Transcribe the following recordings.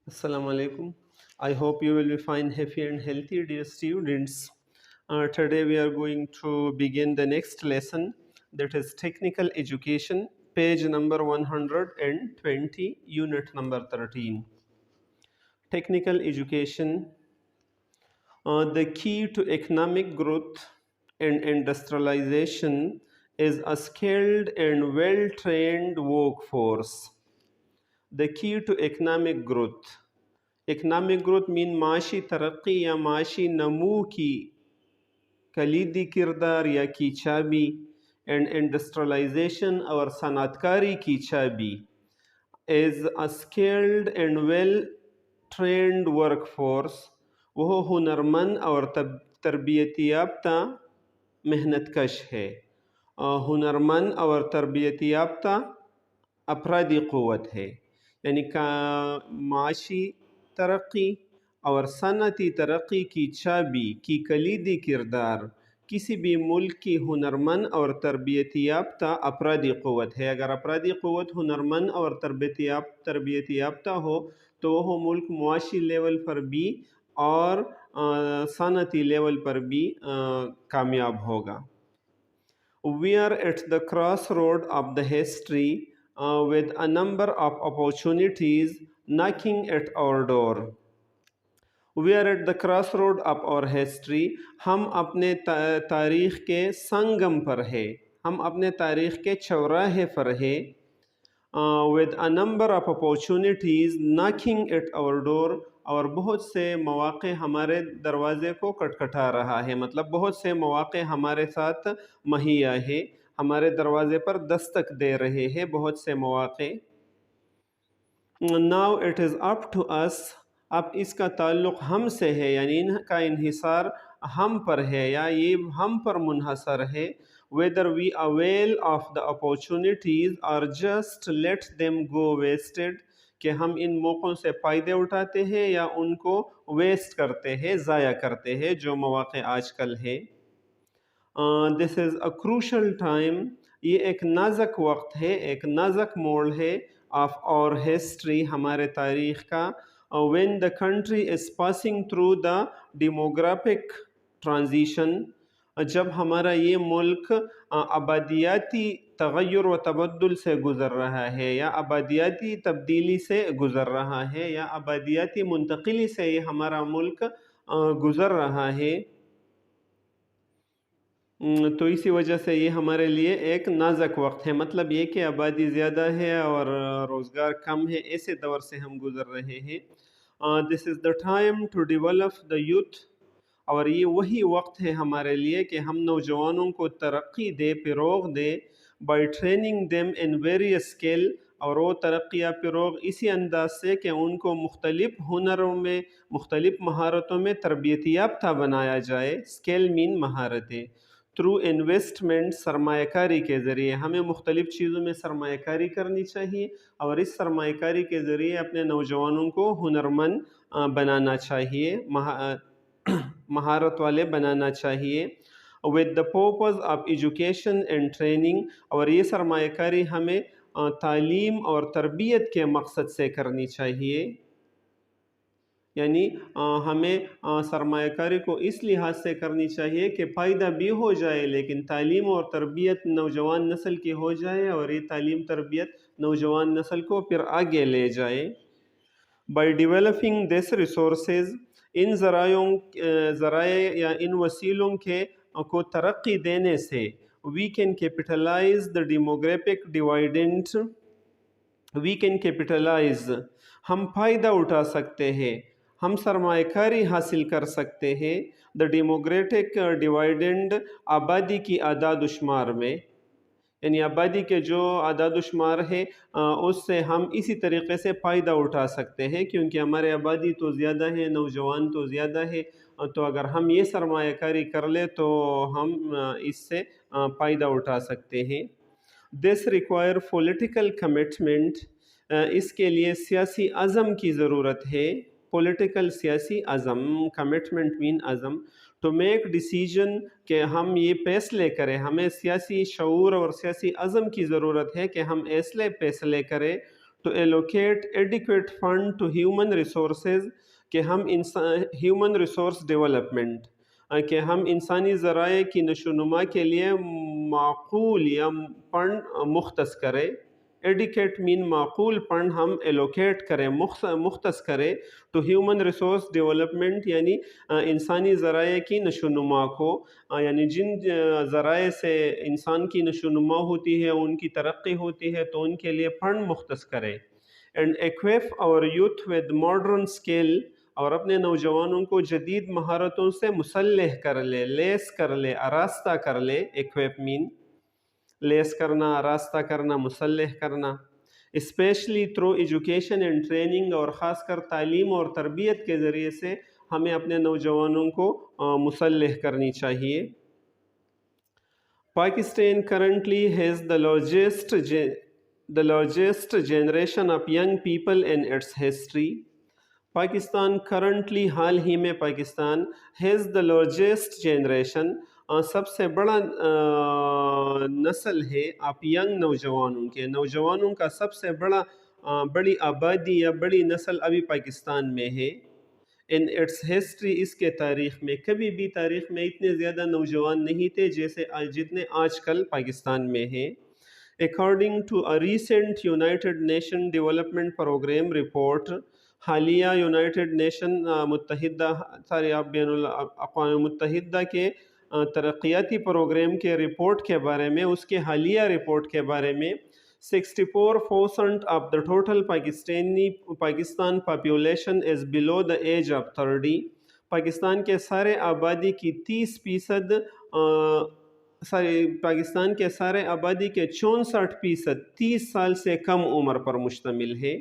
Assalamu alaikum. I hope you will be fine, happy, and healthy, dear students. Today we are going to begin the next lesson, that is technical education, page number 120, unit number 13. Technical education, the key to economic growth and industrialization is a skilled and well trained workforce. The key to economic growth. Economic growth مین معاشی ترقی یا معاشی نمو کی کلیدی کردار یا کی چابی، اینڈ انڈسٹریلائزیشن اور صنعت کاری کی چابی is a skilled and well trained work force, وہ ہنرمند اور تربیتی یافتہ محنت کش ہے. ہنرمند اور تربیتی یافتہ افرادی قوت ہے، یعنی معاشی ترقی اور صنعتی ترقی کی چابی کی کلیدی کردار کسی بھی ملک کی ہنرمند اور تربیتی یافتہ افرادی قوت ہے. اگر افرادی قوت ہنرمند اور تربیتی یافتہ ہو تو وہ ملک معاشی لیول پر بھی اور صنعتی لیول پر بھی کامیاب ہوگا. We are at the crossroad of the history with a number of opportunities knocking at our door. We are at the crossroad of our history. ہم اپنے تاریخ کے سنگم پر ہے، ہم اپنے تاریخ کے چوراہے پر ہے. with a number of opportunities knocking at our door، اور بہت سے مواقع ہمارے دروازے کو کٹکھٹا رہا ہے، مطلب بہت سے مواقع ہمارے ساتھ مہیا ہے، ہمارے دروازے پر دستک دے رہے ہیں بہت سے مواقع. Now it is up to us، اب اس کا تعلق ہم سے ہے، یعنی ان کا انحصار ہم پر ہے یا یہ ہم پر منحصر ہے. whether we avail of the opportunities or just let them go wasted، کہ ہم ان موقعوں سے فائدے اٹھاتے ہیں یا ان کو ویسٹ کرتے ہیں، ضائع کرتے ہیں جو مواقع آج کل ہے. This is a crucial time، یہ ایک نازک وقت ہے، ایک نازک موڑ ہے of our history، ہمارے تاریخ کا. when the country is passing through the demographic transition، جب ہمارا یہ ملک آبادیاتی تغیر و تبدل سے گزر رہا ہے یا آبادیاتی تبدیلی سے گزر رہا ہے یا آبادیاتی منتقلی سے یہ ہمارا ملک گزر رہا ہے، تو اسی وجہ سے یہ ہمارے لیے ایک نازک وقت ہے. مطلب یہ کہ آبادی زیادہ ہے اور روزگار کم ہے، ایسے دور سے ہم گزر رہے ہیں. This is the time to develop the youth، اور یہ وہی وقت ہے ہمارے لیے کہ ہم نوجوانوں کو ترقی دے، فروغ دے. by training them in various skill، اور وہ ترقی یا فروغ اسی انداز سے کہ ان کو مختلف ہنروں میں، مختلف مہارتوں میں تربیتی یافتہ بنایا جائے. اسکل مین مہارتیں. تھرو انویسٹمنٹ، سرمایہ کاری کے ذریعے ہمیں مختلف چیزوں میں سرمایہ کاری کرنی چاہیے اور اس سرمایہ کاری کے ذریعے اپنے نوجوانوں کو ہنرمند بنانا چاہیے، مہارت والے بنانا چاہیے. with the purpose of education and training، اور یہ سرمایہ کاری ہمیں تعلیم اور تربیت کے مقصد سے کرنی چاہیے. یعنی ہمیں سرمایہ کاری کو اس لحاظ سے کرنی چاہیے کہ فائدہ بھی ہو جائے لیکن تعلیم اور تربیت نوجوان نسل کی ہو جائے اور یہ تعلیم تربیت نوجوان نسل کو پھر آگے لے جائے. by developing these resources، ان ذرائع یا ان وسیلوں کو ترقی دینے سے we can capitalize the demographic dividend، we can capitalize، ہم فائدہ اٹھا سکتے ہیں، ہم سرمایہ کاری حاصل کر سکتے ہیں. دا ڈیموگریٹک ڈیوائیڈنڈ، آبادی کی اعداد و شمار میں، یعنی آبادی کے جو اعداد و شمار ہے اس سے ہم اسی طریقے سے فائدہ اٹھا سکتے ہیں کیونکہ ہمارے آبادی تو زیادہ ہے، نوجوان تو زیادہ ہے، تو اگر ہم یہ سرمایہ کاری کر لیں تو ہم اس سے فائدہ اٹھا سکتے ہیں. دس ریکوائر پولیٹیکل کمٹمنٹ، اس کے لیے سیاسی عزم کی ضرورت ہے. پولیٹیکل سیاسی عزم، کمٹمنٹ مین عزم. ٹو میک ڈیسیجن، کہ ہم یہ فیصلے کریں، ہمیں سیاسی شعور اور سیاسی عزم کی ضرورت ہے کہ ہم ایسے فیصلے کریں. to allocate adequate fund to human resources کہ ہم human resource development کہ ہم انسانی ذرائع کی نشوونما کے لیے معقول یا فنڈ مختص کرے. ایڈیکیٹ مین معقول فنڈ ہم ایلوکیٹ کریں مختص کرے ٹو ہیومن ریسورس ڈیولپمنٹ یعنی انسانی ذرائع کی نشوونما کو یعنی جن ذرائع سے انسان کی نشوونما ہوتی ہے ان کی ترقی ہوتی ہے تو ان کے لیے فنڈ مختص کرے. اینڈ ایکویپ اور یوتھ ود ماڈرن اسکل اور اپنے نوجوانوں کو جدید مہارتوں سے مسلح کر لے لیس کر لے آراستہ کر لے. ایکویپ مین لیس کرنا آراستہ کرنا مسلح کرنا specially through education and training اور خاص کر تعلیم اور تربیت کے ذریعے سے ہمیں اپنے نوجوانوں کو مسلح کرنی چاہیے. Pakistan currently has the largest generation of young people in its history. Pakistan currently حال ہی میں Pakistan has the largest generation سب سے بڑا نسل ہے آپ ینگ نوجوانوں کے نوجوانوں کا سب سے بڑی آبادی یا بڑی نسل ابھی پاکستان میں ہے. ان اٹس ہسٹری اس کے تاریخ میں کبھی بھی تاریخ میں اتنے زیادہ نوجوان نہیں تھے جتنے آج کل پاکستان میں ہیں. According to a recent United Nation development programme report حالیہ یونائٹڈ نیشن بین الاقوام متحدہ کے ترقیاتی پروگرام کے رپورٹ کے بارے میں اس کے حالیہ رپورٹ کے بارے میں 64% of the total Pakistan population is below the age of 30. Pakistan کے سارے آبادی کی 30% پاکستان کے سارے آبادی کے 64% 30 سال سے کم عمر پر مشتمل ہے.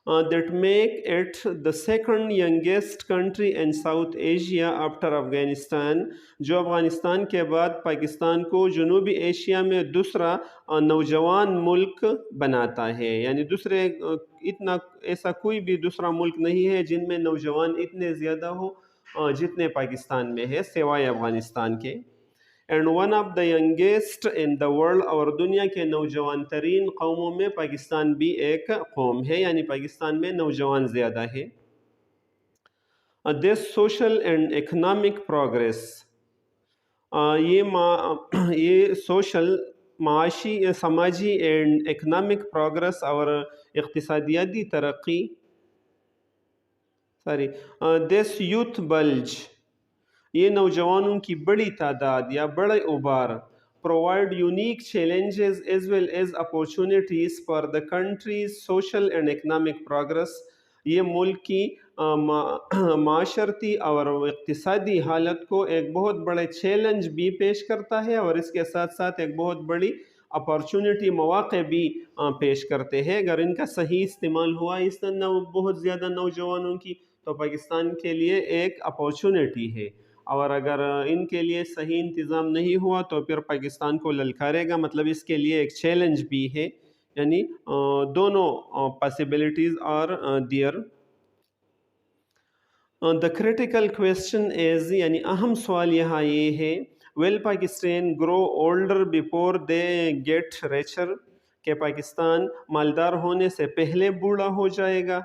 That make it the second youngest country in South Asia after Afghanistan جو افغانستان کے بعد پاکستان کو جنوبی ایشیا میں دوسرا نوجوان ملک بناتا ہے. یعنی ایسا کوئی بھی دوسرا ملک نہیں ہے جن میں نوجوان اتنے زیادہ ہو جتنے پاکستان میں ہے سوائے افغانستان کے. And one of the youngest in the world اور دنیا کے نوجوان ترین قوموں میں پاکستان بھی ایک قوم ہے یعنی پاکستان میں نوجوان زیادہ ہے. This social and economic progress یہ سوشل معاشی سماجی اینڈ اکنامک پروگریس اور اقتصادیاتی ترقی دس یوتھ بلج یہ نوجوانوں کی بڑی تعداد یا بڑے ابھار provide unique challenges as well as opportunities for the country's social and economic progress. یہ ملک کی معاشرتی اور اقتصادی حالت کو ایک بہت بڑے چیلنج بھی پیش کرتا ہے اور اس کے ساتھ ساتھ ایک بہت بڑی اپارچونٹی مواقع بھی پیش کرتے ہیں. اگر ان کا صحیح استعمال ہوا اس طرح بہت زیادہ نوجوانوں کی تو پاکستان کے لیے ایک اپارچونٹی ہے اور اگر ان کے لیے صحیح انتظام نہیں ہوا تو پھر پاکستان کو للکارے گا مطلب اس کے لیے ایک چیلنج بھی ہے. یعنی دونوں possibilities are there. The critical question is یعنی اہم سوال یہاں یہ ہے will Pakistan grow older before they get richer کہ پاکستان مالدار ہونے سے پہلے بوڑھا ہو جائے گا.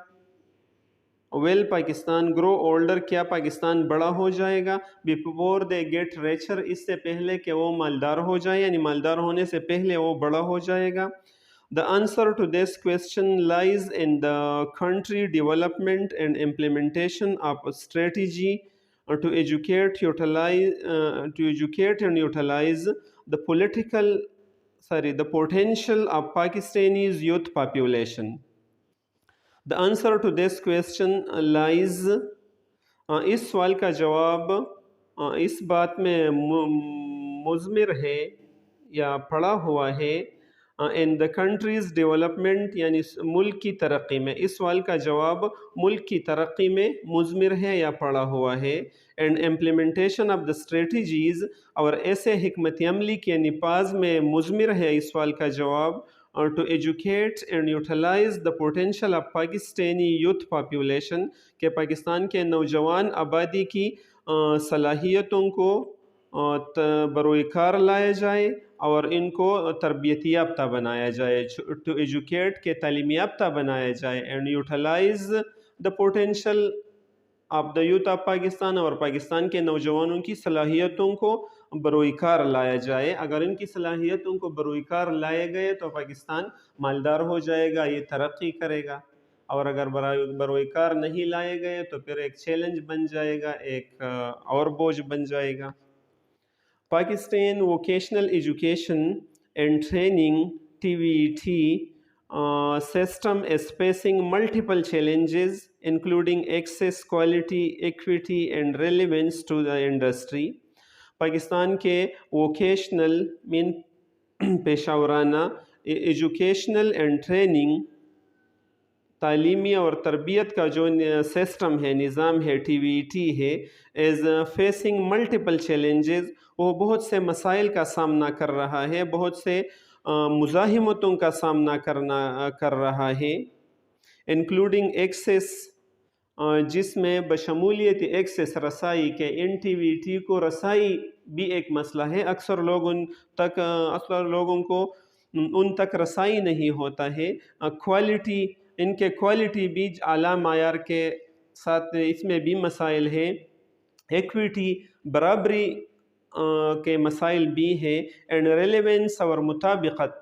ویل پاکستان گرو اولڈر کیا پاکستان بڑا ہو جائے گا بیفور دے گیٹ ریچر اس سے پہلے کہ وہ مالدار ہو جائے یعنی مالدار ہونے سے پہلے وہ بڑا ہو جائے گا. The answer to this question lies in the country development and implementation of a strategy to educate and utilize the potential of Pakistani's youth population. The answer to this question lies اس سوال کا جواب اس بات میں مضمر ہے یا پڑا ہوا ہے in the country's development یعنی ملک کی ترقی میں. اس سوال کا جواب ملک کی ترقی میں مضمر ہے یا پڑا ہوا ہے. and implementation of the strategies اور ایسے حکمت عملی کے نفاذ میں مضمر ہے اس سوال کا جواب to educate and utilize the potential of Pakistani youth population کہ پاکستان کے نوجوان آبادی کی صلاحیتوں کو بروئے کار لایا جائے اور ان کو تربیت یافتہ بنایا جائے، ٹو ایجوکیٹ کے تعلیم یافتہ بنایا جائے، and utilise the potential of the youth of Pakistan, اور پاکستان کے نوجوانوں کی صلاحیتوں کو بروئے کار لایا جائے۔ اگر ان کی صلاحیتوں کو بروئے کار لائے گئے تو پاکستان مالدار ہو جائے گا، یہ ترقی کرے گا، اور اگر بروئے کار نہیں لائے گئے تو پھر ایک چیلنج بن جائے گا، ایک اور بوجھ بن جائے گا۔ Pakistan Vocational Education and Training (TVET) system is facing multiple challenges, including access, quality, equity, and relevance to the industry. Pakistan کے ووکیشنل مین پیشہ ورانہ ایجوکیشنل اینڈ ٹریننگ تعلیمی اور تربیت کا جو سسٹم ہے، نظام ہے، ٹی وی ٹی ہے، از فیسنگ ملٹیپل چیلنجز، وہ بہت سے مسائل کا سامنا کر رہا ہے، بہت سے مزاحمتوں کا سامنا کر رہا ہے، انکلوڈنگ ایکسیس، جس میں بشمولیت ایکسیس رسائی کے، ان ٹی وی ٹی کو رسائی بھی ایک مسئلہ ہے، اکثر لوگوں کو ان تک رسائی نہیں ہوتا ہے۔ کوالٹی، ان کے کوالٹی بھی اعلیٰ معیار کے ساتھ اس میں بھی مسائل ہیں۔ ایکویٹی، برابری کے مسائل بھی ہیں، اینڈ ریلیونس اور مطابقت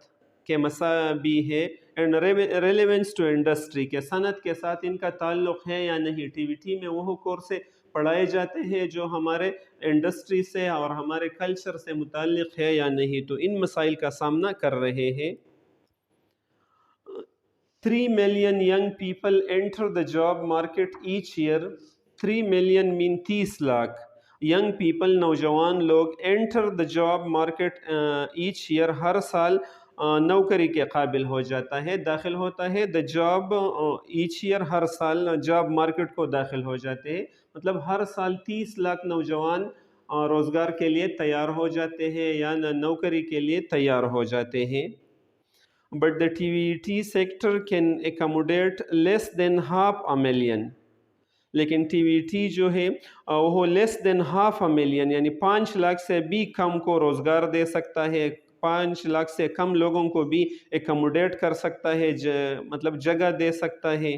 کے مسائل بھی ہے، اینڈ ریلیونس ٹو انڈسٹری کے صنعت کے ساتھ ان کا تعلق ہے یا نہیں۔ ٹی وی ٹی میں وہ کورس پڑھائے جاتے ہیں جو ہمارے انڈسٹری سے اور ہمارے کلچر سے متعلق ہے یا نہیں، تو ان مسائل کا سامنا کر رہے ہیں۔ 3 million young people enter the job market each year. 3 million mean 30 lakh young people، نوجوان لوگ، enter the job market each year، ہر سال نوکری کے قابل ہو جاتا ہے، داخل ہوتا ہے۔ the job each year، ہر سال جاب مارکیٹ کو داخل ہو جاتے ہیں، مطلب ہر سال 30 لاکھ نوجوان روزگار کے لیے تیار ہو جاتے ہیں یا نوکری کے لیے تیار ہو جاتے ہیں۔ But the TVET sector can accommodate less than 500,000، لیکن ٹی وی ٹی جو ہے وہ لیس دین 500,000 یعنی 5 لاکھ سے بھی کم کو روزگار دے سکتا ہے، 5 لاکھ سے کم لوگوں کو بھی ایکوموڈیٹ کر سکتا ہے، مطلب جگہ دے سکتا ہے۔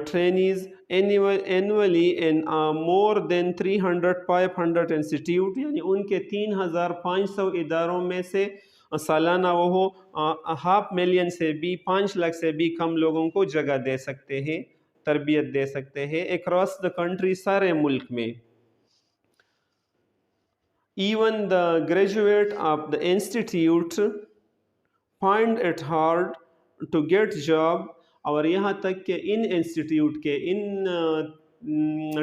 trainees annually in more than 300-500 institute، یعنی ان کے 3,500 اداروں میں سے سالانہ وہ 500,000 سے بھی، 5 لاکھ سے بھی کم لوگوں کو جگہ دے سکتے ہیں، تربیت دے سکتے ہیں اکراس دا کنٹری، سارے ملک میں۔ Even the graduate of the institute find it hard to get job، اور یہاں تک کہ ان انسٹیٹیوٹ کے، ان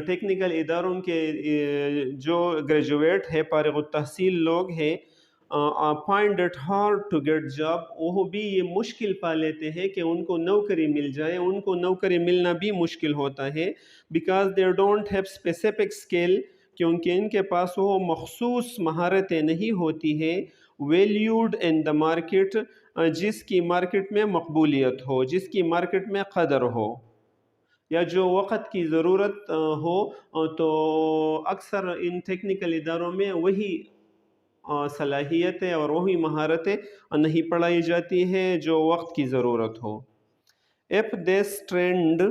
ٹیکنیکل اداروں کے جو گریجویٹ ہے، فارغ التحصیل لوگ ہیں، find it hard to get job، وہ بھی یہ مشکل پا لیتے ہیں کہ ان کو نوکری مل جائے، ان کو نوکری ملنا بھی مشکل ہوتا ہے، because they don't have specific skill، کیونکہ ان کے پاس وہ مخصوص مہارتیں نہیں ہوتی ہیں، valued in the market، جس کی مارکیٹ میں مقبولیت ہو، جس کی مارکیٹ میں قدر ہو، یا جو وقت کی ضرورت ہو، تو اکثر ان ٹیکنیکل اداروں میں وہی صلاحیتیں اور وہی مہارتیں نہیں پڑھائی جاتی ہیں جو وقت کی ضرورت ہو۔ If this trend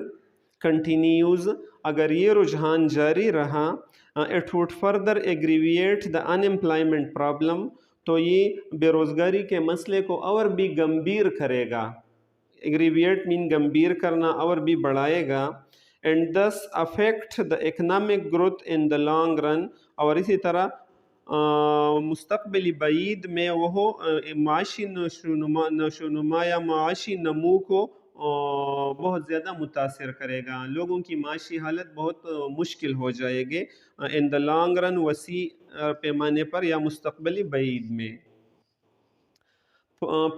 continues، اگر یہ رجحان جاری رہا، it would further aggravate the unemployment problem، تو یہ بے روزگاری کے مسئلے کو اور بھی گمبھیر کرے گا، ایگریویٹ مین گمبھیر کرنا، اور بھی بڑھائے گا، and thus affect the economic growth in the long run، اور اسی طرح مستقبلی بعید میں وہ معاشی نشوونما یا معاشی نمو کو بہت زیادہ متاثر کرے گا، لوگوں کی معاشی حالت بہت مشکل ہو جائے گی ان دا لانگ رن، وسیع پیمانے پر یا مستقبلی بعید میں۔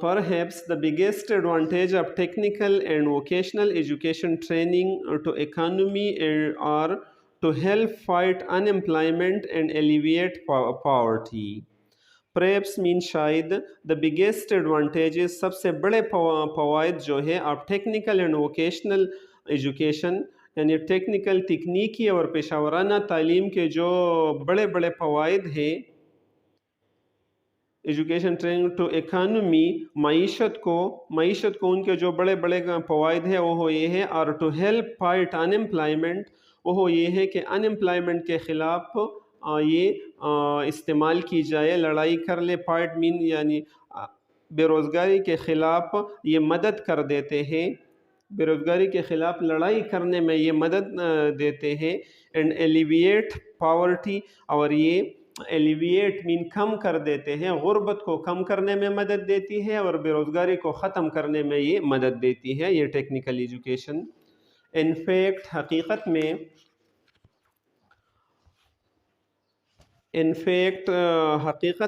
Perhaps the biggest advantage of technical and vocational education training to economy are to help fight unemployment and alleviate poverty۔ Perhaps mean شاید the biggest advantages، سب سے بڑے فوائد جو ہے آپ ٹیکنیکل اینڈ ووکیشنل ایجوکیشن یعنی ٹیکنیکل تکنیکی اور پیشہ ورانہ تعلیم کے جو بڑے بڑے فوائد ہیں، ایجوکیشن ٹریننگ ٹو اکانومی، معیشت کو ان کے جو بڑے بڑے فوائد ہیں وہ یہ ہے، اور to help fight unemployment, وہ یہ ہے کہ ان امپلائمنٹ کے خلاف یہ استعمال کی جائے، لڑائی کر لے، فائٹ مین یعنی بے روزگاری کے خلاف یہ مدد کر دیتے ہیں، بے روزگاری کے خلاف لڑائی کرنے میں یہ مدد دیتے ہیں، اینڈ ایلیویٹ پاورٹی، اور یہ ایلیویٹ مین کم کر دیتے ہیں، غربت کو کم کرنے میں مدد دیتی ہے اور بے روزگاری کو ختم کرنے میں یہ مدد دیتی ہے یہ ٹیکنیکل ایجوکیشن۔ ان فیکٹ حقیقت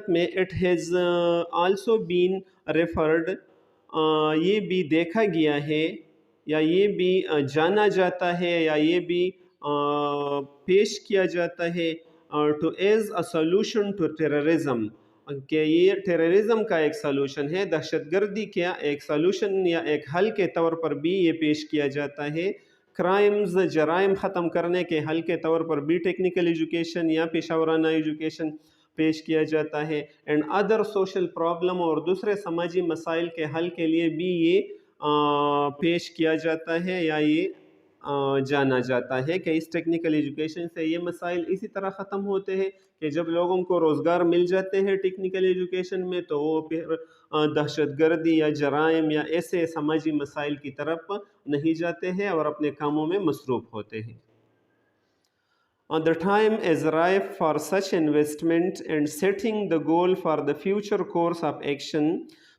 میں it has also been referred, یہ بھی دیکھا گیا ہے یا یہ بھی جانا جاتا ہے یا یہ بھی پیش کیا جاتا ہے to as a solution to terrorism, کہ یہ ٹیررزم کا ایک سولوشن ہے، دہشت گردی کا ایک سولوشن یا ایک حل کے طور پر بھی یہ پیش کیا جاتا ہے، کرائمز جرائم ختم کرنے کے حل کے طور پر بھی ٹیکنیکل ایجوکیشن یا پیشہ ورانہ ایجوکیشن پیش کیا جاتا ہے، اینڈ ادر سوشل پرابلم، اور دوسرے سماجی مسائل کے حل کے لیے بھی یہ پیش کیا جاتا ہے یا یہ جانا جاتا ہے کہ اس ٹیکنیکل ایجوکیشن سے یہ مسائل اسی طرح ختم ہوتے ہیں کہ جب لوگوں کو روزگار مل جاتے ہیں ٹیکنیکل ایجوکیشن میں تو وہ پھر دہشت گردی یا جرائم یا ایسے سماجی مسائل کی طرف نہیں جاتے ہیں اور اپنے کاموں میں مصروف ہوتے ہیں۔ The time is ripe for such investment and setting the goal for the future course of action.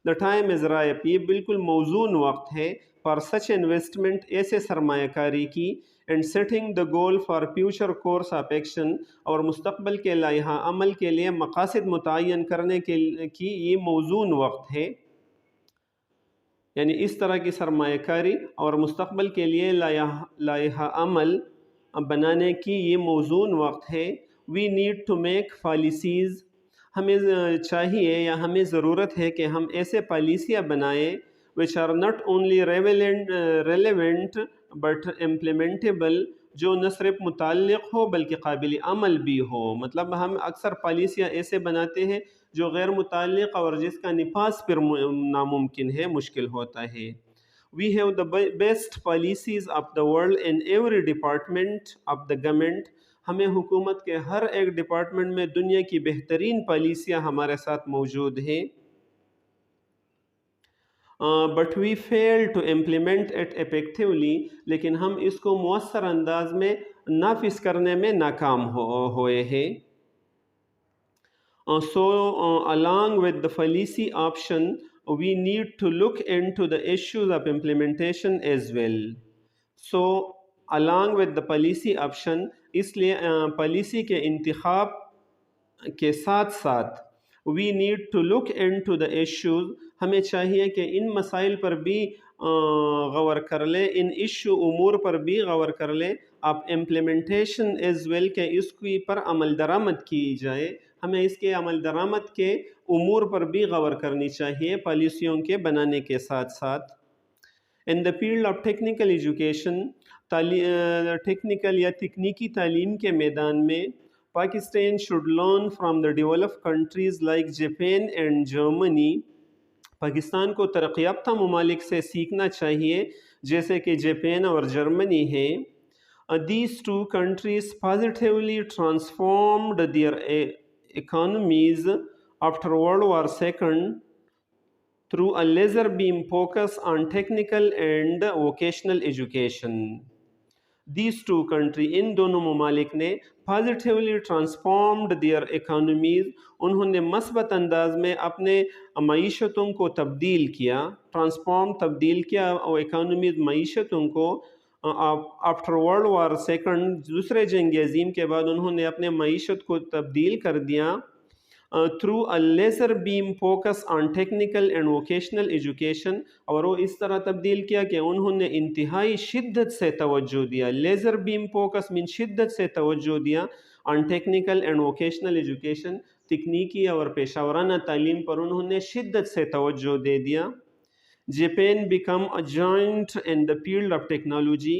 The time is ripe، یہ بالکل موزون وقت ہے، for such investment، ایسے سرمایہ کاری کی، and setting the goal for future course of action، اور مستقبل کے لائحہ عمل کے لیے مقاصد متعین کرنے کی یہ موزون وقت ہے، یعنی اس طرح کی سرمایہ کاری اور مستقبل کے لیے لائحہ عمل بنانے کی یہ موزون وقت ہے۔ We need to make policies, ہمیں چاہیے یا ہمیں ضرورت ہے کہ ہم ایسے پالیسیاں بنائیں which are not only relevant but implementable، جو نہ صرف متعلق ہو بلکہ قابل عمل بھی ہو، مطلب ہم اکثر پالیسیاں ایسے بناتے ہیں جو غیر متعلق اور جس کا نفاذ پر ناممکن ہے، مشکل ہوتا ہے۔ We have the best policies of the world in every department of the government، ہمیں حکومت کے ہر ایک ڈپارٹمنٹ میں دنیا کی بہترین پالیسیاں ہمارے ساتھ موجود ہیں، but we fail to implement it effectively، لیکن ہم اس کو مؤثر انداز میں نافذ کرنے میں ناکام ہوئے ہیں۔ So along with the policy option we need to look into the issues of implementation as well. So along with the policy option، اس لیے پالیسی کے انتخاب کے ساتھ ساتھ we need to look into the issues، ہمیں چاہیے کہ ان مسائل پر بھی غور کر لیں، ان امور پر بھی غور کر لیں، اب implementation as well، کہ اس کی پر عمل درآمد کی جائے، ہمیں اس کے عمل درآمد کے امور پر بھی غور کرنی چاہیے پالیسیوں کے بنانے کے ساتھ ساتھ۔ In the field of technical education، technical یا تکنیکی تعلیم کے میدان میں Pakistan should learn from the developed countries like Japan and Germany، Pakistan کو ترقی یافتہ ممالک سے سیکھنا چاہیے جیسے کہ جاپان اور جرمنی ہے۔ These two countries positively transformed their economies after World War II through a laser beam focus on technical and vocational education۔ These two countries، ان دونوں ممالک نے positively transformed their economies، انہوں نے مثبت انداز میں اپنے معیشتوں کو تبدیل کیا، تبدیل کیا اور economies معیشتوں کو after World War II، دوسرے جنگ عظیم کے بعد انہوں نے اپنے معیشت کو تبدیل کر دیا through a laser beam focus on technical and vocational education، اور وہ اس طرح تبدیل کیا کہ انہوں نے انتہائی شدت سے توجہ دیا، لیزر بیم فوکس من شدت سے توجہ دیا on technical and vocational education، تکنیکی اور پیشہ ورانہ تعلیم پر انہوں نے شدت سے توجہ دے دیا۔ Japan become a giant in the field of technology،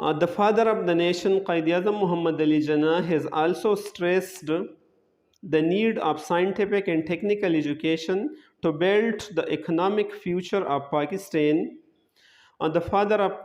The father of the nation, Qaid-e-Azam Muhammad Ali Jinnah, has also stressed the need of scientific and technical education to build the economic future of Pakistan. The father of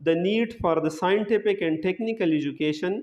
the need for the scientific and technical education,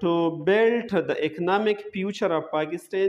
to build the economic future of Pakistan,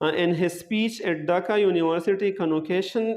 In his speech at Dhaka University Convocation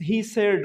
he said,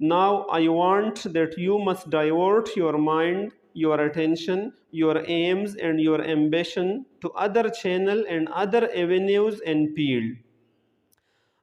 now I want that you must divert your mind, your attention, your aims and your ambition to other channel and other avenues and field.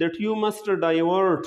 that you must divert,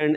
and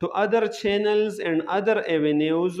to other channels and other avenues,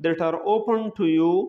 that are open to you,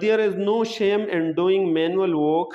There is no shame in doing manual work,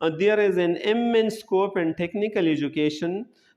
There is an immense scope in technical education,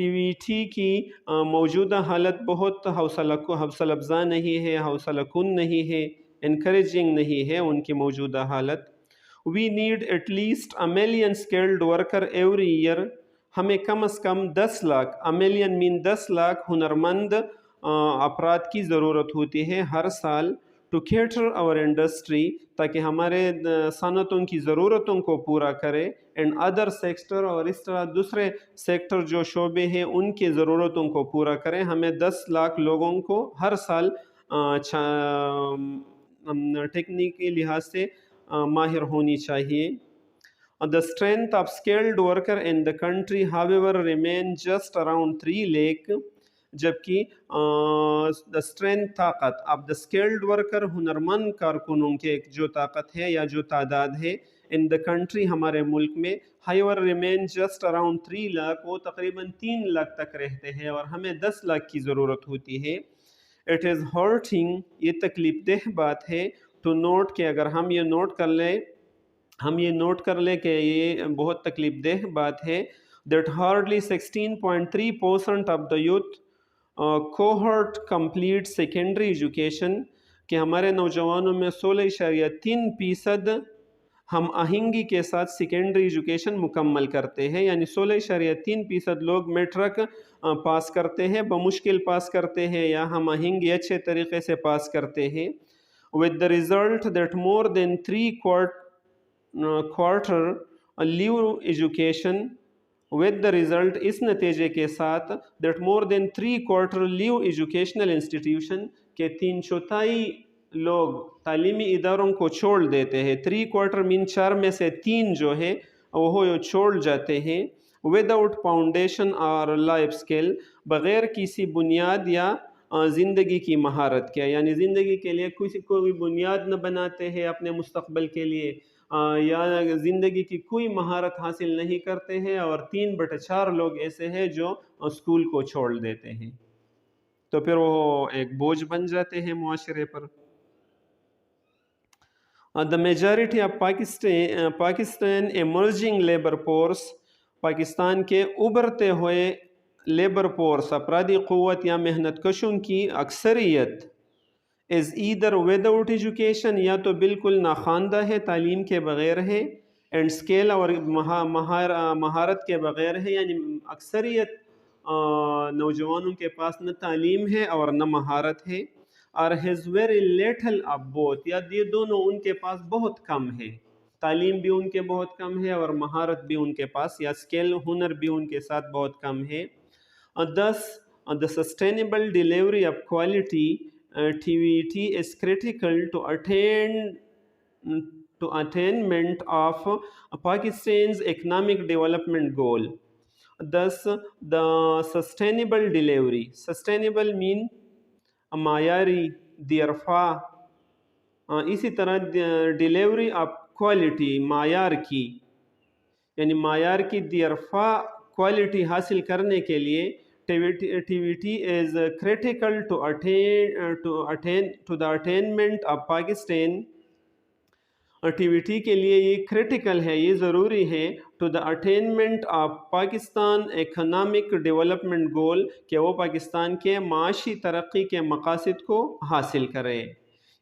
T V T کی موجودہ حالت بہت حوصلہ افزا نہیں ہے، حوصلہ کن نہیں ہے، انکریجنگ نہیں ہے ان کی موجودہ حالت۔ We need at least a million skilled worker every year, ہمیں کم از کم 10 lakh, a million man 10 lakh ہنرمند افراد کی ضرورت ہوتی ہے ہر سال، ٹو کیٹر اور انڈسٹری، تاکہ ہمارے صنعتوں کی ضرورتوں کو پورا کرے، اینڈ ادر سیکٹر، اور اس طرح دوسرے سیکٹر جو شعبے ہیں ان کی ضرورتوں کو پورا کریں۔ ہمیں 10 لاکھ لوگوں کو ہر سال ٹیکنیکی لحاظ سے ماہر ہونی چاہیے۔ The strength of skilled worker in the country, however, remain just around 3 lakh، جبکہ the strength طاقت of the skilled worker ہنرمند کارکنوں کے جو طاقت ہے یا جو تعداد ہے in the country ہمارے ملک میں however remain just around 3 lakh، وہ تقریباً 3 لاکھ تک رہتے ہیں اور ہمیں 10 لاکھ کی ضرورت ہوتی ہے۔ It is hurting، یہ تکلیف دہ بات ہے، to note کہ اگر ہم یہ نوٹ کر لیں کہ یہ بہت تکلیف دہ بات ہے، that hardly 16.3% of the youth cohort complete secondary education، کہ ہمارے نوجوانوں میں 16.3% ہم آہنگی کے ساتھ سیکنڈری ایجوکیشن مکمل کرتے ہیں، یعنی 16.3% لوگ میٹرک پاس کرتے ہیں، بمشکل پاس کرتے ہیں یا ہم آہنگی اچھے طریقے سے پاس کرتے ہیں۔ with the result that more than 3/4 leave education، with the result اس نتیجے کے ساتھ that more than 3/4 leave educational institution، کہ 3/4 لوگ تعلیمی اداروں کو چھوڑ دیتے ہیں، 3/4 مین 4 میں سے 3 جو ہے وہ چھوڑ جاتے ہیں۔ وداؤٹ فاؤنڈیشن اور لائف اسکل، بغیر کسی بنیاد یا زندگی کی مہارت کے، یعنی زندگی کے لیے کوئی بنیاد نہ بناتے ہیں اپنے مستقبل کے لیے، یا زندگی کی کوئی مہارت حاصل نہیں کرتے ہیں، اور 3/4 لوگ ایسے ہیں جو اسکول کو چھوڑ دیتے ہیں، تو پھر وہ ایک بوجھ بن جاتے ہیں معاشرے پر۔ The majority of Pakistan emerging labor force، Pakistan کے ابھرتے ہوئے لیبر فورس، افرادی قوت یا محنت کشوں کی اکثریت is either without education، یا تو بالکل ناخواندہ ہے، تعلیم کے بغیر ہے، اینڈ اسکل اور مہارت کے بغیر ہے، یعنی اکثریت نوجوانوں کے پاس نہ تعلیم ہے اور نہ مہارت ہے، اور has very little of both، یا یہ دونوں ان کے پاس بہت کم ہے، تعلیم بھی ان کے بہت کم ہے اور مہارت بھی ان کے پاس یا اسکل ہنر بھی ان کے ساتھ بہت کم ہے۔ Thus the sustainable delivery of quality TVT is critical to attainment of Pakistan's economic development goal۔ Thus the sustainable delivery، sustainable mean معیاری، دیرفا، اسی طرح ڈیلیوری آف کوالٹی، معیار کی، یعنی معیار کی دیرفا کوالٹی حاصل کرنے کے لیے T V T is critical to the attainment of Pakistan, T V T کے لیے یہ کریٹیکل ہے، یہ ضروری ہے، to the attainment of Pakistan economic development goal, کہ وہ پاکستان کے معاشی ترقی کے مقاصد کو حاصل کرے،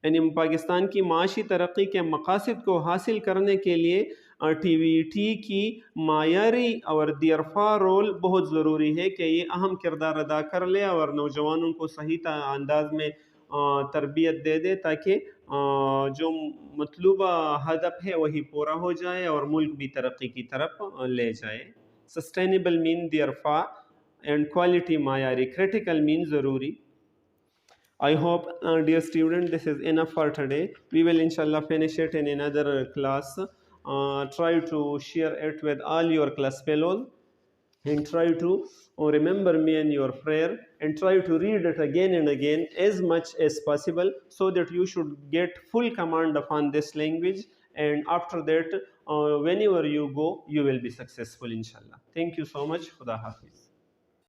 یعنی پاکستان کی معاشی ترقی کے مقاصد کو حاصل کرنے کے لیے ٹی وی ٹی کی معیاری اور دیرفا رول بہت ضروری ہے کہ یہ اہم کردار ادا کر لے اور نوجوانوں کو صحیح انداز میں تربیت دے دے، تاکہ جو مطلوبہ ہدف ہے وہی پورا ہو جائے اور ملک بھی ترقی کی طرف لے جائے۔ سسٹینیبل مین دیرفا اینڈ کوالٹی معیاری، کریٹیکل مین ضروری۔ I hope, dear student, this is enough for today. We will inshallah finish it in another class. Try to share it with all your class fellows, and try to remember me in your prayer, and try to read it again and again as much as possible, so that you should get full command upon this language, and after that whenever you go you will be successful inshallah. Thank you so much. Khuda Hafiz.